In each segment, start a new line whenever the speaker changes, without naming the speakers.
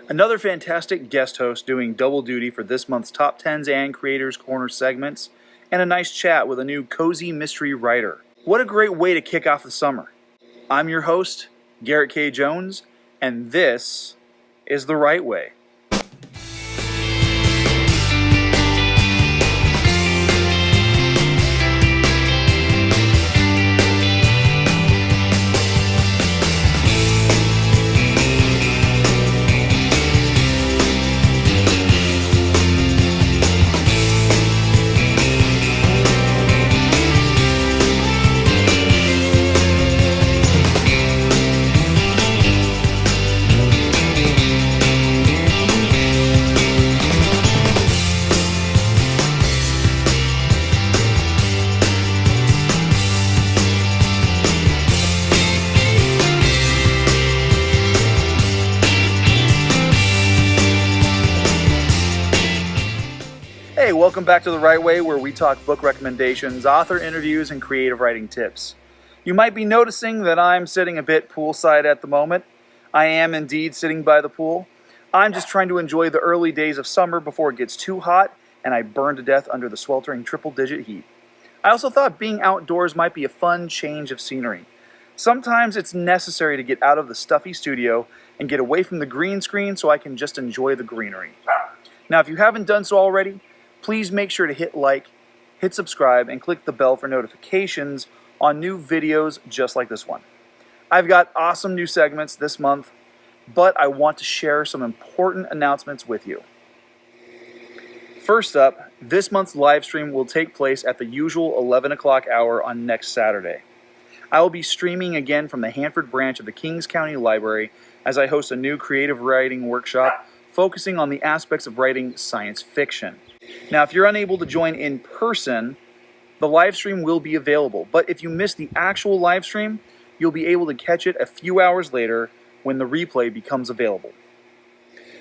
Another fantastic guest host doing double duty for this month's Top 10s and Creators Corner segments, and a nice chat with a new cozy mystery writer. What a great way to kick off the summer. I'm your host, Garrett K. Jones, and this is The Right Way. Hey, welcome back to The Right Way, where we talk book recommendations, author interviews, and creative writing tips. You might be noticing that I'm sitting a bit poolside at the moment. I am indeed sitting by the pool. I'm just trying to enjoy the early days of summer before it gets too hot and I burn to death under the sweltering triple-digit heat. I also thought being outdoors might be a fun change of scenery. Sometimes it's necessary to get out of the stuffy studio and get away from the green screen so I can just enjoy the greenery. Now, if you haven't done so already, please make sure to hit like, hit subscribe, and click the bell for notifications on new videos just like this one. I've got awesome new segments this month, but I want to share some important announcements with you. First up, this month's live stream will take place at the usual 11 o'clock hour on next Saturday. I will be streaming again from the Hanford branch of the Kings County Library as I host a new creative writing workshop focusing on the aspects of writing science fiction. Now, if you're unable to join in person, the live stream will be available. But if you miss the actual live stream, you'll be able to catch it a few hours later when the replay becomes available.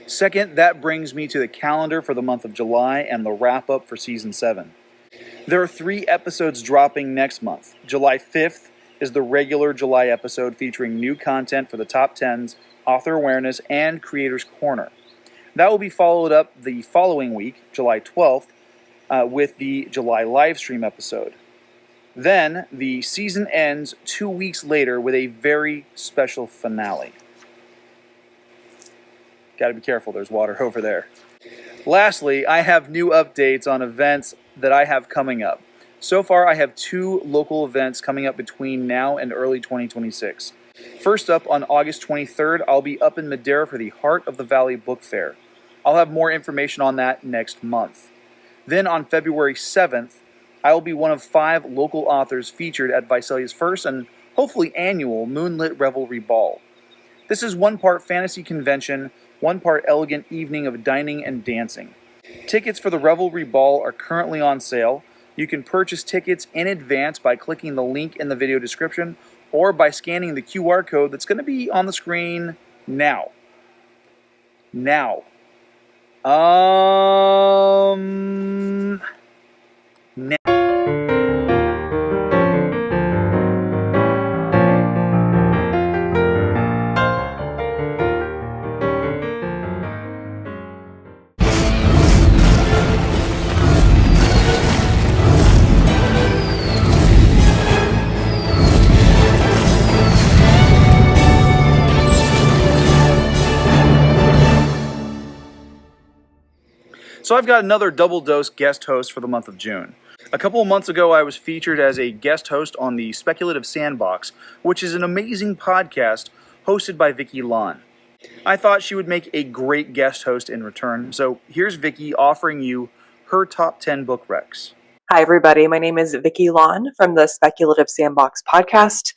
Second, that brings me to the calendar for the month of July and the wrap-up for Season 7. There are 3 episodes dropping next month. July 5th is the regular July episode featuring new content for the Top 10s, Author Awareness, and Creators Corner. That will be followed up the following week, July 12th, with the July livestream episode. Then, the season ends 2 weeks later with a very special finale. Gotta be careful, there's water over there. Lastly, I have new updates on events that I have coming up. So far, I have 2 local events coming up between now and early 2026. First up, on August 23rd, I'll be up in Madera for the Heart of the Valley Book Fair. I'll have more information on that next month. Then on February 7th, I will be one of 5 local authors featured at Visalia's first and hopefully annual Moonlit Revelry Ball. This is 1 part fantasy convention, 1 part elegant evening of dining and dancing. Tickets for the Revelry Ball are currently on sale. You can purchase tickets in advance by clicking the link in the video description or by scanning the QR code that's going to be on the screen now. Now. So I've got another double dose guest host for the month of June. A couple of months ago, I was featured as a guest host on the Speculative Sandbox, which is an amazing podcast hosted by Vickie Lan. I thought she would make a great guest host in return, so here's Vickie offering you her top 10 book recs.
Hi, everybody. My name is Vickie Lan from the Speculative Sandbox podcast.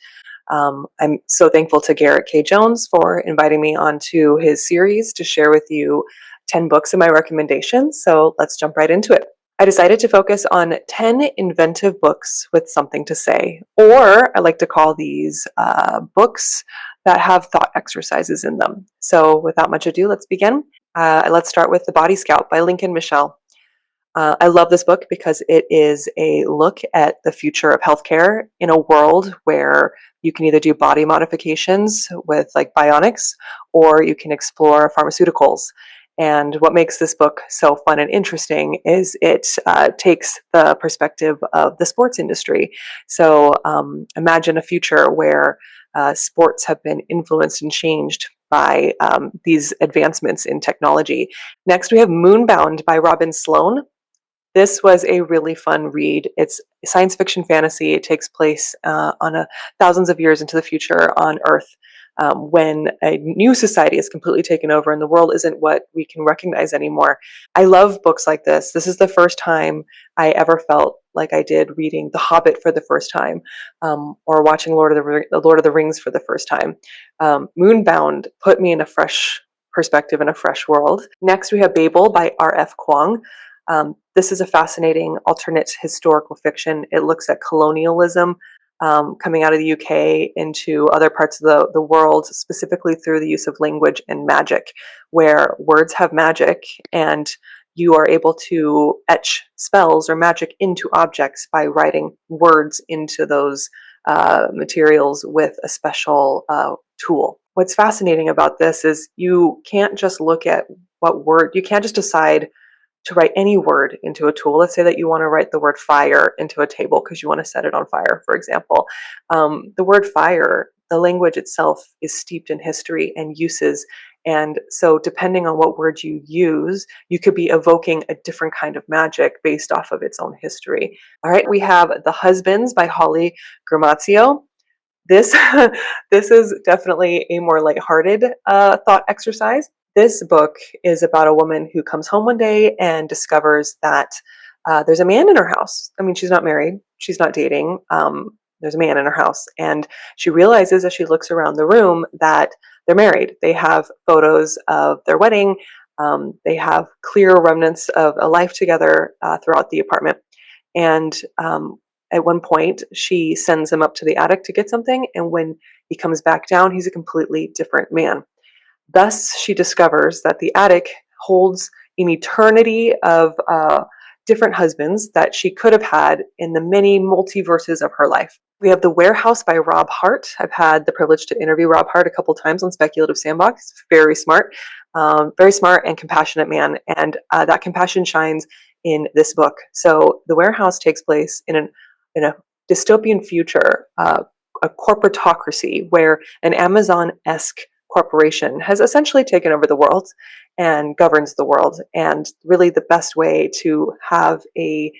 I'm so thankful to Garrett K. Jones for inviting me onto his series to share with you 10 books in my recommendations. So let's jump right into it. I decided to focus on 10 inventive books with something to say, or I like to call these books that have thought exercises in them. So without much ado, let's begin. Let's start with The Body Scout by Lincoln Michel. I love this book because it is a look at the future of healthcare in a world where you can either do body modifications with like bionics, or you can explore pharmaceuticals. And what makes this book so fun and interesting is it takes the perspective of the sports industry. So imagine a future where sports have been influenced and changed by these advancements in technology. Next, we have Moonbound by Robin Sloan. This was a really fun read. It's science fiction fantasy. It takes place thousands of years into the future on Earth, when a new society is completely taken over and the world isn't what we can recognize anymore. I love books like this. This is the first time I ever felt like I did reading The Hobbit for the first time, or watching the Lord of the Rings for the first time. Moonbound put me in a fresh perspective in a fresh world. Next, we have Babel by R.F. Kuang. This is a fascinating alternate historical fiction. It looks at colonialism coming out of the UK into other parts of the world, specifically through the use of language and magic, where words have magic and you are able to etch spells or magic into objects by writing words into those materials with a special tool. What's fascinating about this is you can't just look at you can't just decide to write any word into a tool. Let's say that you want to write the word fire into a table because you want to set it on fire, for example. The word fire, the language itself is steeped in history and uses. And so depending on what word you use, you could be evoking a different kind of magic based off of its own history. All right, we have The Husbands by Holly Gramazio. This, this is definitely a more lighthearted thought exercise. This book is about a woman who comes home one day and discovers that there's a man in her house. I mean, she's not married, she's not dating. There's a man in her house, and she realizes as she looks around the room that they're married. They have photos of their wedding. They have clear remnants of a life together throughout the apartment. And at one point, she sends him up to the attic to get something, and when he comes back down, he's a completely different man. Thus, she discovers that the attic holds an eternity of different husbands that she could have had in the many multiverses of her life. We have The Warehouse by Rob Hart. I've had the privilege to interview Rob Hart a couple times on Speculative Sandbox. Very smart and compassionate man. And that compassion shines in this book. So The Warehouse takes place in a dystopian future, a corporatocracy where an Amazon-esque corporation has essentially taken over the world and governs the world. And really the best way to have to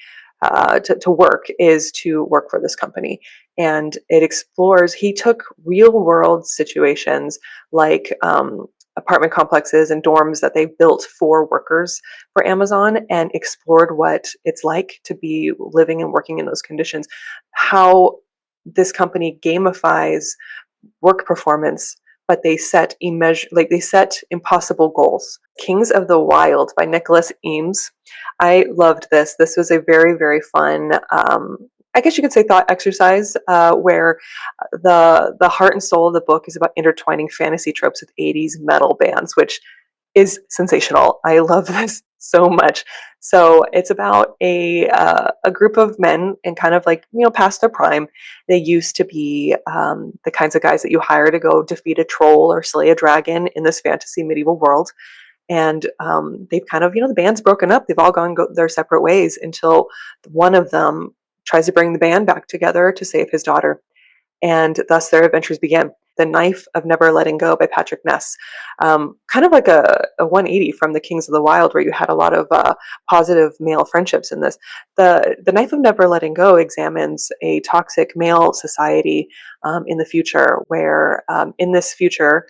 work is to work for this company. And it explores, he took real world situations like apartment complexes and dorms that they built for workers for Amazon and explored what it's like to be living and working in those conditions, how this company gamifies work performance, but they set impossible goals. Kings of the Wyld by Nicholas Eames. I loved this. This was a very, very fun, I guess you could say, thought exercise, where the heart and soul of the book is about intertwining fantasy tropes with 80s metal bands, which is sensational. I love this so much. So it's about a group of men and kind of like, past their prime. They used to be the kinds of guys that you hire to go defeat a troll or slay a dragon in this fantasy medieval world. And they've kind of, the band's broken up. They've all gone their separate ways until one of them tries to bring the band back together to save his daughter. And thus their adventures begin. The Knife of Never Letting Go by Patrick Ness. Kind of like a 180 from The Kings of the Wyld, where you had a lot of positive male friendships in this. The Knife of Never Letting Go examines a toxic male society in the future, where in this future,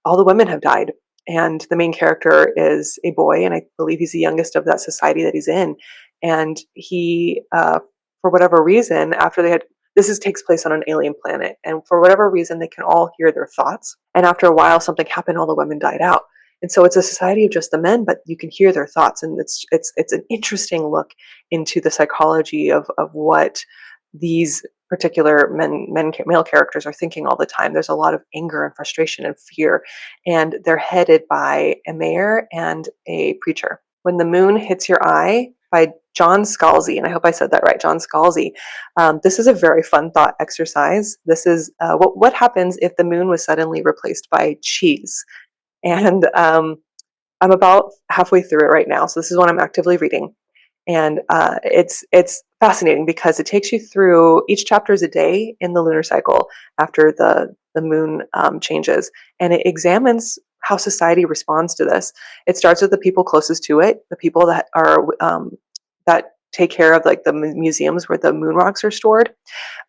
all the women have died. And the main character is a boy, and I believe he's the youngest of that society that he's in. And he, for whatever reason, takes place on an alien planet, and for whatever reason, they can all hear their thoughts. And after a while, something happened; all the women died out, and so it's a society of just the men, but you can hear their thoughts, and it's an interesting look into the psychology of what these particular male characters are thinking all the time. There's a lot of anger and frustration and fear, and they're headed by a mayor and a preacher. When the Moon Hits Your Eye by John Scalzi, and I hope I said that right, John Scalzi. This is a very fun thought exercise. This is what happens if the moon was suddenly replaced by cheese. And I'm about halfway through it right now, so this is one I'm actively reading. And it's fascinating because it takes you through, each chapter is a day in the lunar cycle after the moon changes, and it examines how society responds to this. It starts with the people closest to it, the people that are that take care of like the museums where the moon rocks are stored.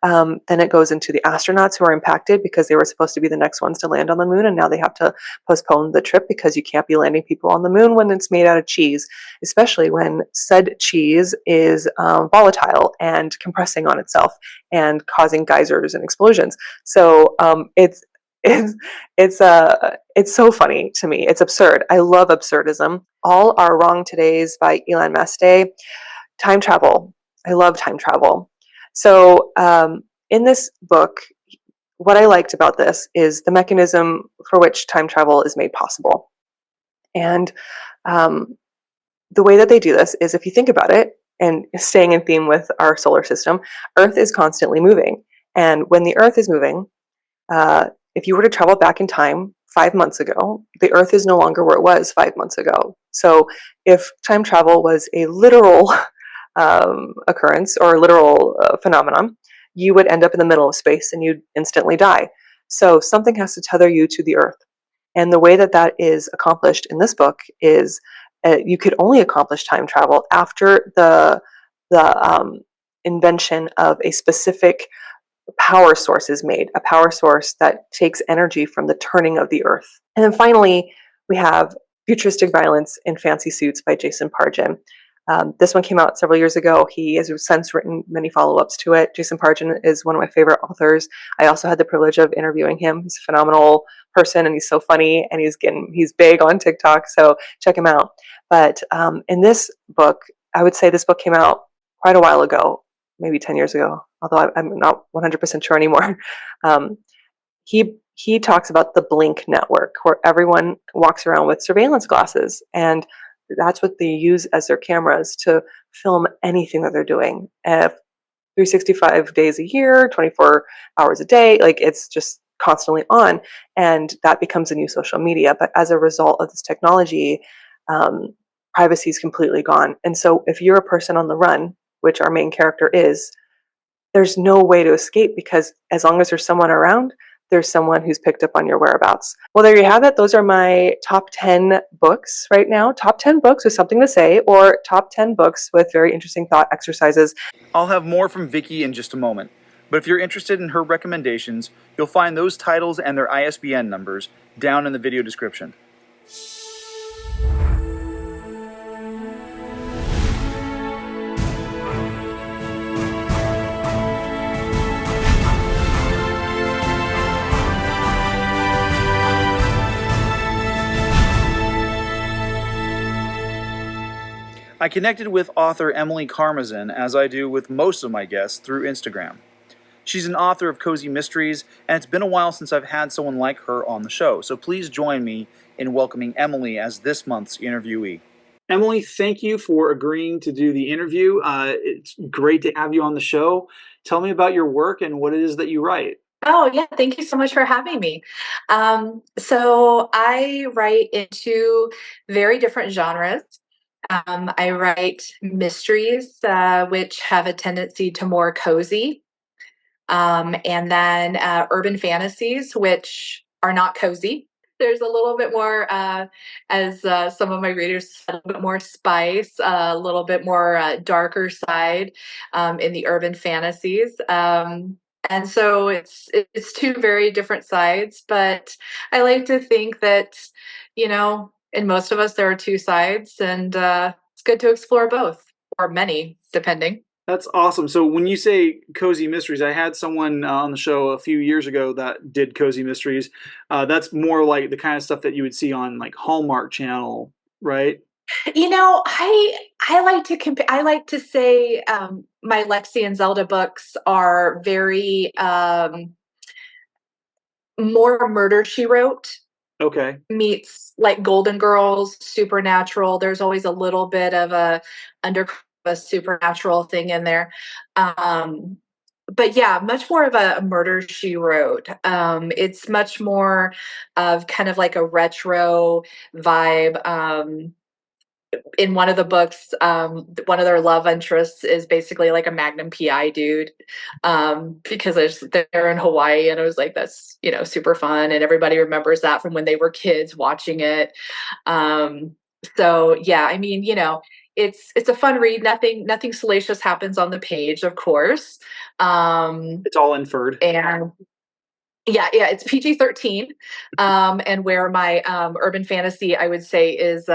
Then it goes into the astronauts who are impacted because they were supposed to be the next ones to land on the moon, and now they have to postpone the trip because you can't be landing people on the moon when it's made out of cheese, especially when said cheese is volatile and compressing on itself and causing geysers and explosions. So it's it's so funny to me. It's absurd. I love absurdism. All Are Wrong Todays by Elan Mastai. Time travel. I love time travel. So in this book, what I liked about this is the mechanism for which time travel is made possible. And the way that they do this is, if you think about it, and staying in theme with our solar system, Earth is constantly moving. And when the Earth is moving, if you were to travel back in time 5 months ago, the Earth is no longer where it was 5 months ago. So if time travel was a literal occurrence or literal phenomenon, you would end up in the middle of space and you'd instantly die. So something has to tether you to the Earth. And the way that that is accomplished in this book is you could only accomplish time travel after the invention of a specific power source is made, a power source that takes energy from the turning of the Earth. And then finally, we have Futuristic Violence in Fancy Suits by Jason Pargin. This one came out several years ago. He has since written many follow-ups to it. Jason Pargin is one of my favorite authors. I also had the privilege of interviewing him. He's a phenomenal person, and he's so funny, and he's big on TikTok, so check him out. But in this book, I would say this book came out quite a while ago, maybe 10 years ago, although I'm not 100% sure anymore. He talks about the Blink network, where everyone walks around with surveillance glasses, and that's what they use as their cameras to film anything that they're doing. 365 days a year, 24 hours a day, like it's just constantly on, and that becomes a new social media. But as a result of this technology, privacy is completely gone. And so if you're a person on the run, which our main character is, there's no way to escape, because as long as there's someone around, there's someone who's picked up on your whereabouts. Well, there you have it. Those are my top 10 books right now. Top 10 books with something to say, or top 10 books with very interesting thought exercises.
I'll have more from Vickie in just a moment, but if you're interested in her recommendations, you'll find those titles and their ISBN numbers down in the video description. I connected with author Emily Karmazin, as I do with most of my guests, through Instagram. She's an author of cozy mysteries, and it's been a while since I've had someone like her on the show, so please join me in welcoming Emily as this month's interviewee. Emily, thank you for agreeing to do the interview. It's great to have you on the show. Tell me about your work and what it is that you write.
Oh, yeah. Thank you so much for having me. So I write into very different genres. I write mysteries, which have a tendency to more cozy, and then urban fantasies, which are not cozy. There's a little bit more, as some of my readers said, a little bit more spice, a little bit more darker side in the urban fantasies. And so it's two very different sides, but I like to think that, in most of us, there are two sides, and it's good to explore both, or many, depending.
That's awesome. So when you say cozy mysteries, I had someone on the show a few years ago that did cozy mysteries. That's more like the kind of stuff that you would see on like Hallmark Channel, right?
I like to compare. I like to say my Lexi and Zelda books are very more Murder, She Wrote.
Okay.
Meets like Golden Girls, Supernatural. There's always a little bit of a undercurrent a supernatural thing in there. But yeah, much more of a murder she wrote. It's much more of kind of like a retro vibe. In one of the books, one of their love interests is basically like a Magnum PI dude, because they're in Hawaii, and it was like, that's, super fun, and everybody remembers that from when they were kids watching it. So yeah, I mean, it's a fun read. Nothing salacious happens on the page, of course.
It's all inferred.
And yeah, it's PG-13. And where my urban fantasy, I would say, is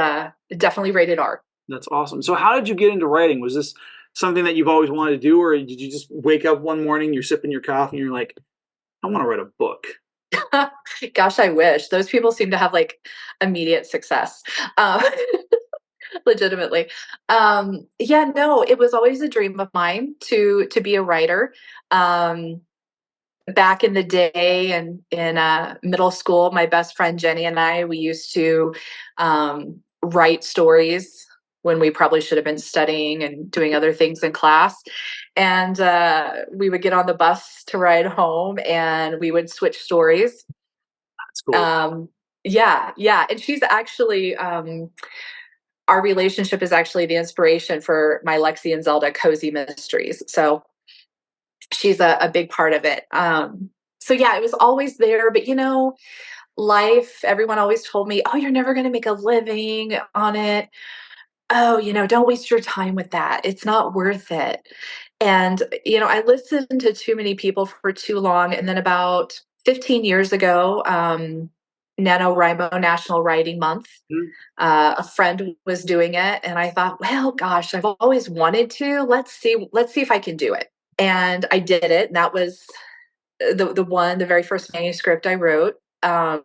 definitely rated R.
That's awesome. So how did you get into writing? Was this something that you've always wanted to do, or did you just wake up one morning, you're sipping your coffee, and you're like, I want to write a book?
Gosh, I wish. Those people seem to have like immediate success. Legitimately. Yeah, no, it was always a dream of mine to be a writer. Back in the day and in middle school, my best friend Jenny and I, we used to write stories when we probably should have been studying and doing other things in class. And we would get on the bus to ride home, and we would switch stories.
That's cool.
Yeah. And she's actually, our relationship is actually the inspiration for my Lexi and Zelda cozy mysteries. So she's a big part of it. So yeah, it was always there, but life, everyone always told me, oh, you're never going to make a living on it. Oh, don't waste your time with that. It's not worth it. And, I listened to too many people for too long. And then about 15 years ago, NaNoWriMo National Writing Month, a friend was doing it. And I thought, well, gosh, I've always wanted to. Let's see if I can do it. And I did it. And that was the very first manuscript I wrote. And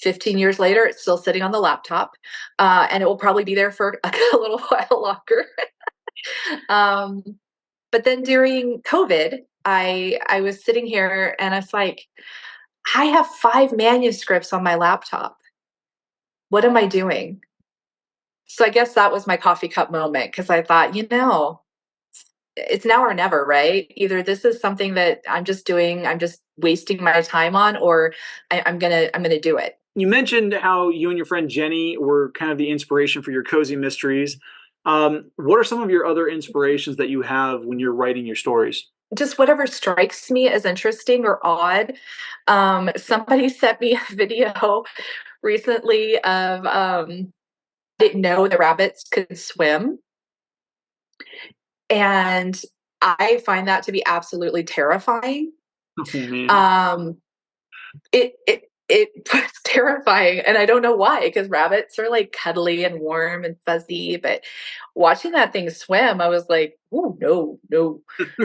15 years later, it's still sitting on the laptop, and it will probably be there for a little while longer. But then during COVID, I was sitting here and I was like, I have 5 manuscripts on my laptop. What am I doing? So I guess that was my coffee cup moment, because I thought, it's now or never, right? Either this is something that I'm just wasting my time on, or I'm gonna do it.
You mentioned how you and your friend Jenny were kind of the inspiration for your cozy mysteries. What are some of your other inspirations that you have when you're writing your stories?
Just whatever strikes me as interesting or odd. Somebody sent me a video recently of didn't know the rabbits could swim. And I find that to be absolutely terrifying.
Oh, man.
It was terrifying, and I don't know why, because rabbits are like cuddly and warm and fuzzy, but watching that thing swim, I was like, oh, no,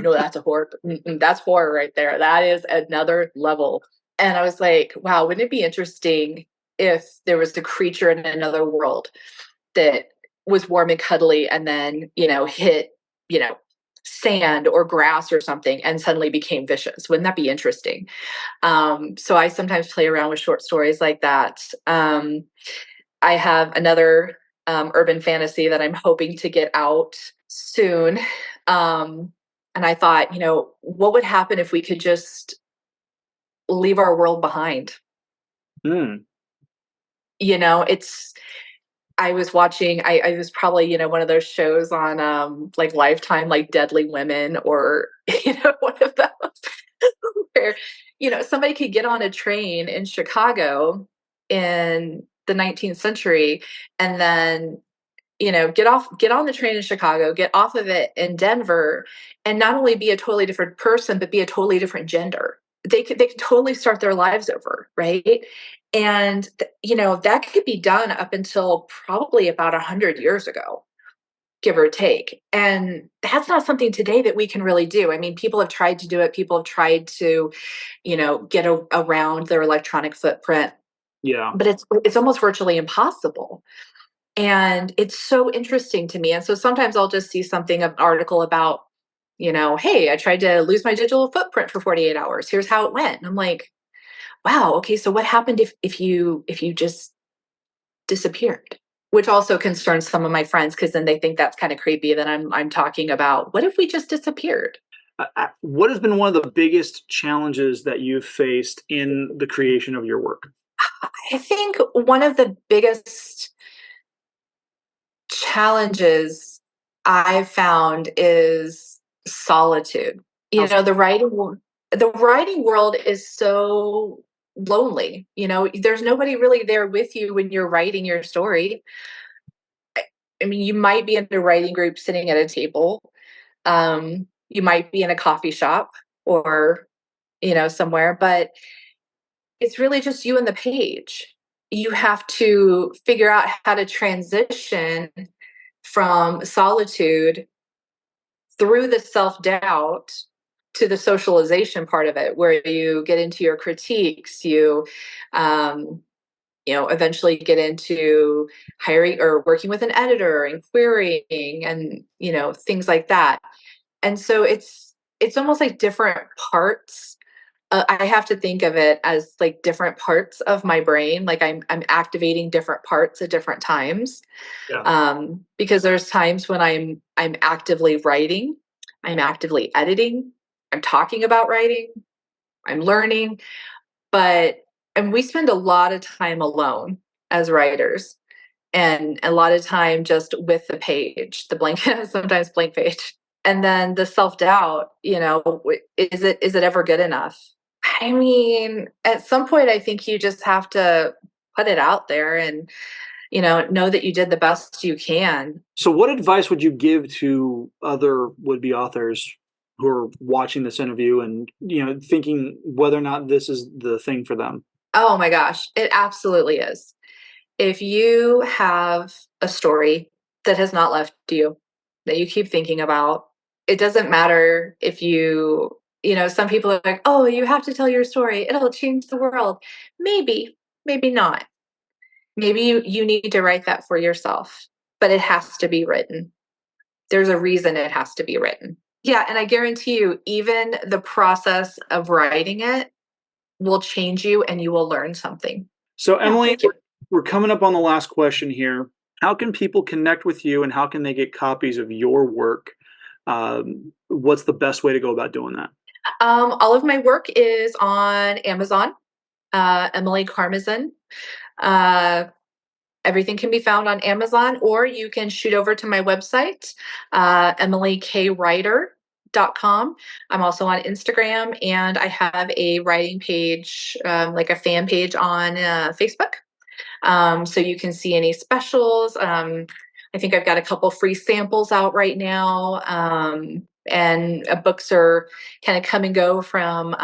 that's a horror. That's horror right there. That is another level. And I was like, wow, wouldn't it be interesting if there was a creature in another world that was warm and cuddly, and then, hit, sand or grass or something, and suddenly became vicious? Wouldn't that be interesting? So I sometimes play around with short stories like that. I have another urban fantasy that I'm hoping to get out soon. And I thought, what would happen if we could just leave our world behind? I was watching, I was probably, one of those shows on like Lifetime, like Deadly Women, or, one of those where, somebody could get on a train in Chicago in the 19th century, and then, get on the train in Chicago, get off of it in Denver, and not only be a totally different person, but be a totally different gender. They could totally start their lives over, right? And that could be done up until probably about 100 years ago, give or take. And that's not something today that we can really do. I mean, people have tried to do it. People have tried to, get around their electronic footprint.
Yeah.
But it's almost virtually impossible. And it's so interesting to me. And so sometimes I'll just see an article about, hey, I tried to lose my digital footprint for 48 hours. Here's how it went. And I'm like, wow, okay, so what happened if you just disappeared? which also concerns some of my friends because then they think that's kind of creepy that I'm talking about what if we just disappeared.
What has been one of the biggest challenges that you've faced in the creation of your work?
I think one of the biggest challenges I've found is solitude. You know, the writing world is so lonely. You know, there's nobody really there with you when you're writing your story. I mean, you might be in a writing group sitting at a table. You might be in a coffee shop or, somewhere, but it's really just you and the page. You have to figure out how to transition from solitude through the self-doubt to the socialization part of it, where you get into your critiques, um, eventually get into hiring or working with an editor and querying and, things like that. And so it's almost like different parts. I have to think of it as like different parts of my brain. Like I'm activating different parts at different times.
Yeah.
Because there's times when I'm actively writing, I'm actively editing, I'm talking about writing, I'm learning, and we spend a lot of time alone as writers and a lot of time just with the page, the blank, sometimes blank page. And then the self-doubt, is it ever good enough? I mean, at some point, I think you just have to put it out there and, know that you did the best you can.
So, what advice would you give to other would-be authors who are watching this interview and thinking whether or not this is the thing for them?
Oh my gosh, it absolutely is. If you have a story that has not left you, that you keep thinking about, it doesn't matter if some people are like, oh, you have to tell your story. It'll change the world. Maybe, maybe not. Maybe you need to write that for yourself, but it has to be written. There's a reason it has to be written. Yeah, and I guarantee you, even the process of writing it will change you and you will learn something.
So,
Yeah,
Emily,
thank you.
we're coming up on the last question here. How can people connect with you and how can they get copies of your work? What's the best way to go about doing that?
All of my work is on Amazon, Emily Karmazin. Uh, Everything can be found on Amazon, or you can shoot over to my website, emilykWriter.com. I'm also on Instagram, and I have a writing page, like a fan page on Facebook. So you can see any specials. I think I've got a couple free samples out right now. And books are kind of come and go from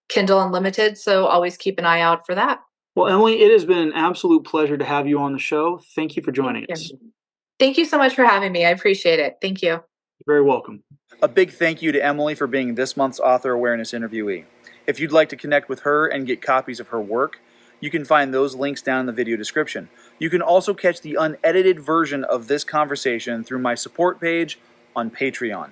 Kindle Unlimited. So always keep an eye out for that.
Well, Emily, it has been an absolute pleasure to have you on the show. Thank you for joining us.
Thank you so much for having me. I appreciate it. Thank you.
You're very welcome. A big thank you to Emily for being this month's Author Awareness interviewee. If you'd like to connect with her and get copies of her work, you can find those links down in the video description. You can also catch the unedited version of this conversation through my support page on Patreon.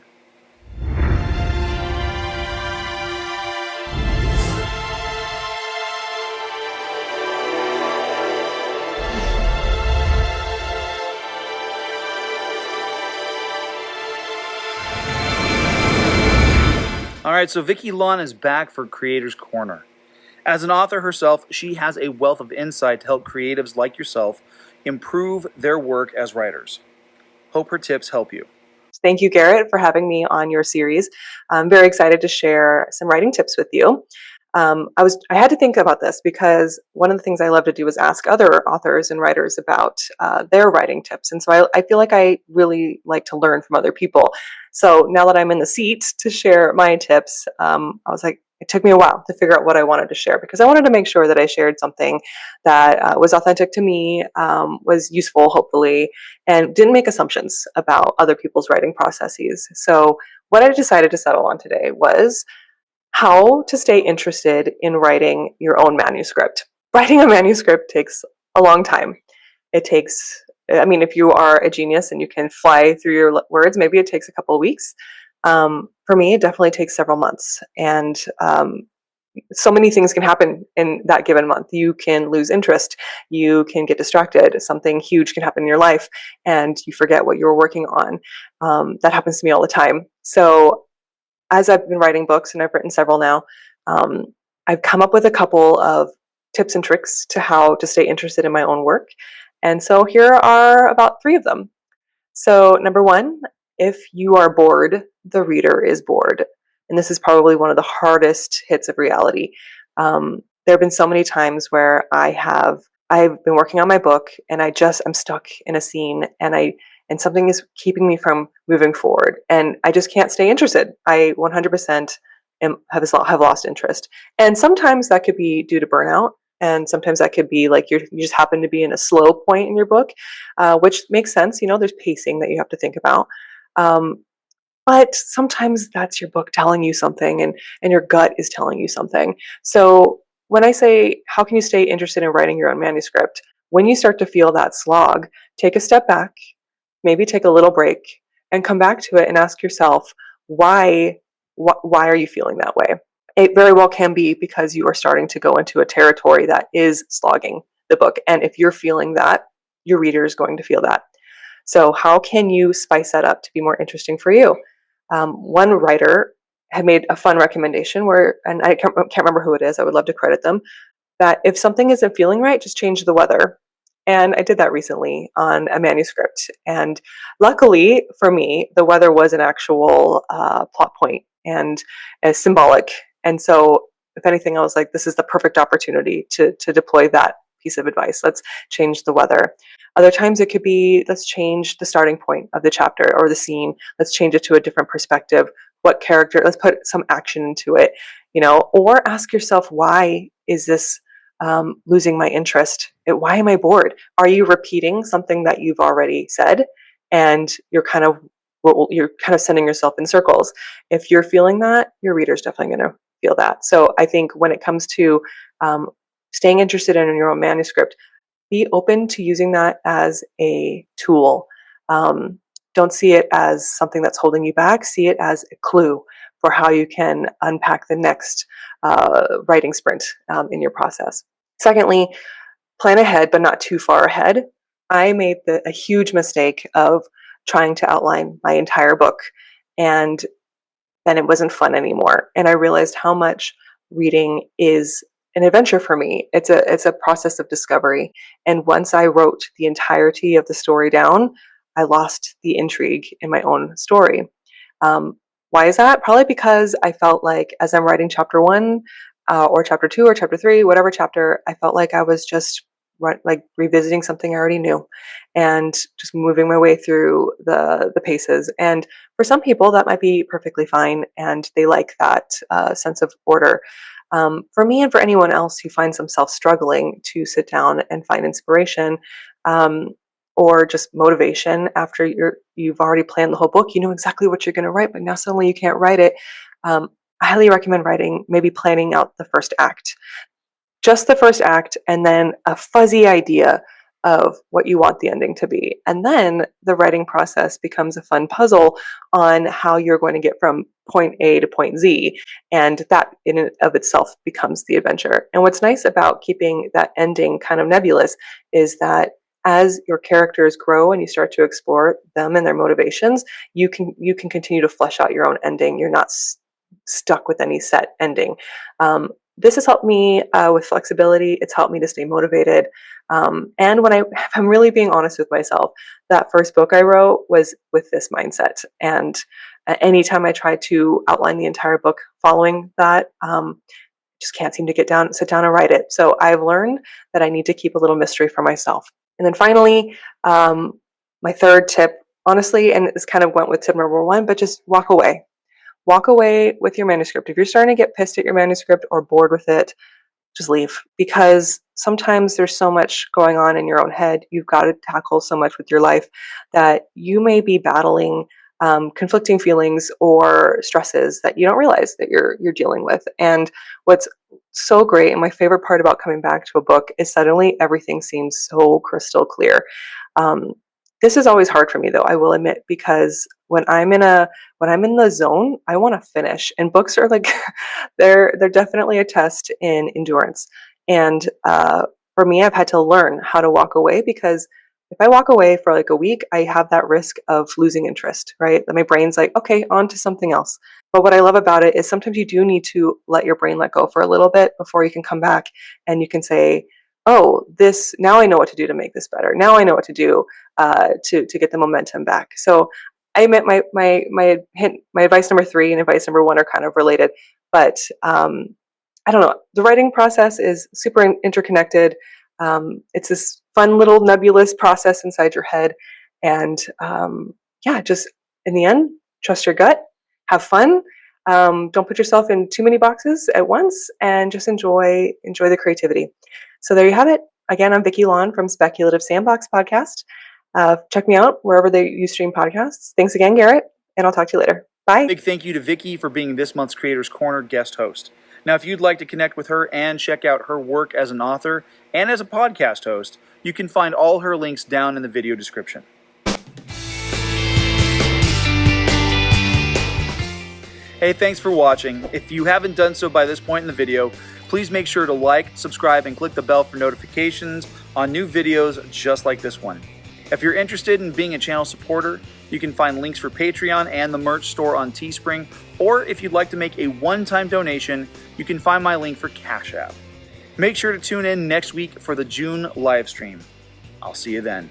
Alright, so Vickie Lan is back for Creators Corner. As an author herself, she has a wealth of insight to help creatives like yourself improve their work as writers. Hope her tips help you.
Thank you, Garrett, for having me on your series. I'm very excited to share some writing tips with you. I had to think about this because one of the things I love to do is ask other authors and writers about their writing tips. And so I feel like I really like to learn from other people. So now that I'm in the seat to share my tips, I was like, it took me a while to figure out what I wanted to share because I wanted to make sure that I shared something that was authentic to me, was useful, hopefully, and didn't make assumptions about other people's writing processes. So what I decided to settle on today was how to stay interested in writing your own manuscript. Writing a manuscript takes a long time. If you are a genius and you can fly through your words, maybe it takes a couple of weeks. For me, it definitely takes several months. And so many things can happen in that given month. You can lose interest, you can get distracted, something huge can happen in your life, and you forget what you were working on. That happens to me all the time. So as I've been writing books, and I've written several now, I've come up with a couple of tips and tricks to how to stay interested in my own work. And so here are about 3 of them. So number 1, if you are bored, the reader is bored. And this is probably one of the hardest hits of reality. There have been so many times where I've been working on my book, and I'm stuck in a scene, and something is keeping me from moving forward, and I just can't stay interested. I 100% have lost interest. And sometimes that could be due to burnout. And sometimes that could be like you just happen to be in a slow point in your book, which makes sense. There's pacing that you have to think about. But sometimes that's your book telling you something, and your gut is telling you something. So when I say, how can you stay interested in writing your own manuscript? When you start to feel that slog, take a step back, maybe take a little break, and come back to it and ask yourself, why are you feeling that way? It very well can be because you are starting to go into a territory that is slogging the book. And if you're feeling that, your reader is going to feel that. So how can you spice that up to be more interesting for you? One writer had made a fun recommendation and I can't remember who it is, I would love to credit them, that if something isn't feeling right, just change the weather. And I did that recently on a manuscript. And luckily for me, the weather was an actual plot point and symbolic. And so if anything, I was like, this is the perfect opportunity to deploy that piece of advice. Let's change the weather. Other times it could be, let's change the starting point of the chapter or the scene. Let's change it to a different perspective. What character, let's put some action into it, or ask yourself, why is this losing my interest? Why am I bored? Are you repeating something that you've already said? And you're kind of sending yourself in circles. If you're feeling that, your reader's definitely going to feel that. So I think when it comes to staying interested in your own manuscript, be open to using that as a tool. Don't see it as something that's holding you back. See it as a clue for how you can unpack the next writing sprint in your process. Secondly, plan ahead, but not too far ahead. I made a huge mistake of trying to outline my entire book, and then it wasn't fun anymore. And I realized how much reading is an adventure for me. It's a process of discovery. And once I wrote the entirety of the story down, I lost the intrigue in my own story. Why is that? Probably because I felt like as I'm writing chapter 1 or chapter 2 or chapter 3, whatever chapter, I felt like I was just revisiting something I already knew and just moving my way through the paces. And for some people, that might be perfectly fine, and they like that sense of order. For me and for anyone else who finds themselves struggling to sit down and find inspiration or just motivation after you've already planned the whole book, you know exactly what you're going to write, but now suddenly you can't write it. I highly recommend maybe planning out the first act. Just the first act, and then a fuzzy idea of what you want the ending to be. And then the writing process becomes a fun puzzle on how you're going to get from point A to point Z. And that in and of itself becomes the adventure. And what's nice about keeping that ending kind of nebulous is that as your characters grow and you start to explore them and their motivations, you can continue to flesh out your own ending. You're not stuck with any set ending. This has helped me with flexibility. It's helped me to stay motivated. And when I'm really being honest with myself, that first book I wrote was with this mindset. And anytime I try to outline the entire book following that, just can't seem to sit down and write it. So I've learned that I need to keep a little mystery for myself. And then finally, my third tip, honestly, and this kind of went with tip number 1, but just walk away. Walk away with your manuscript. If you're starting to get pissed at your manuscript or bored with it, just leave, because sometimes there's so much going on in your own head. You've got to tackle so much with your life that you may be battling conflicting feelings or stresses that you don't realize that you're dealing with. And what's so great, and my favorite part about coming back to a book, is suddenly everything seems so crystal clear. This is always hard for me, though, I will admit, because When I'm in the zone, I want to finish. And books are like they're definitely a test in endurance. And for me, I've had to learn how to walk away, because if I walk away for like a week, I have that risk of losing interest, right? That my brain's like, okay, on to something else. But what I love about it is sometimes you do need to let your brain let go for a little bit before you can come back and you can say, oh, this, now I know what to do to make this better. Now I know what to do to get the momentum back. So I meant my advice number 3 and advice number 1 are kind of related, but I don't know. The writing process is super interconnected. It's this fun little nebulous process inside your head, and yeah, just in the end, trust your gut, have fun. Don't put yourself in too many boxes at once, and just enjoy the creativity. So there you have it. Again, I'm Vickie Lan from Speculative Sandbox podcast. Check me out wherever you stream podcasts. Thanks again, Garrett, and I'll talk to you later. Bye.
Big thank you to Vickie for being this month's Creators Corner guest host. Now, if you'd like to connect with her and check out her work as an author and as a podcast host, you can find all her links down in the video description. Hey, thanks for watching. If you haven't done so by this point in the video, please make sure to like, subscribe, and click the bell for notifications on new videos just like this one. If you're interested in being a channel supporter, you can find links for Patreon and the merch store on Teespring, or if you'd like to make a one-time donation, you can find my link for Cash App. Make sure to tune in next week for the June live stream. I'll see you then.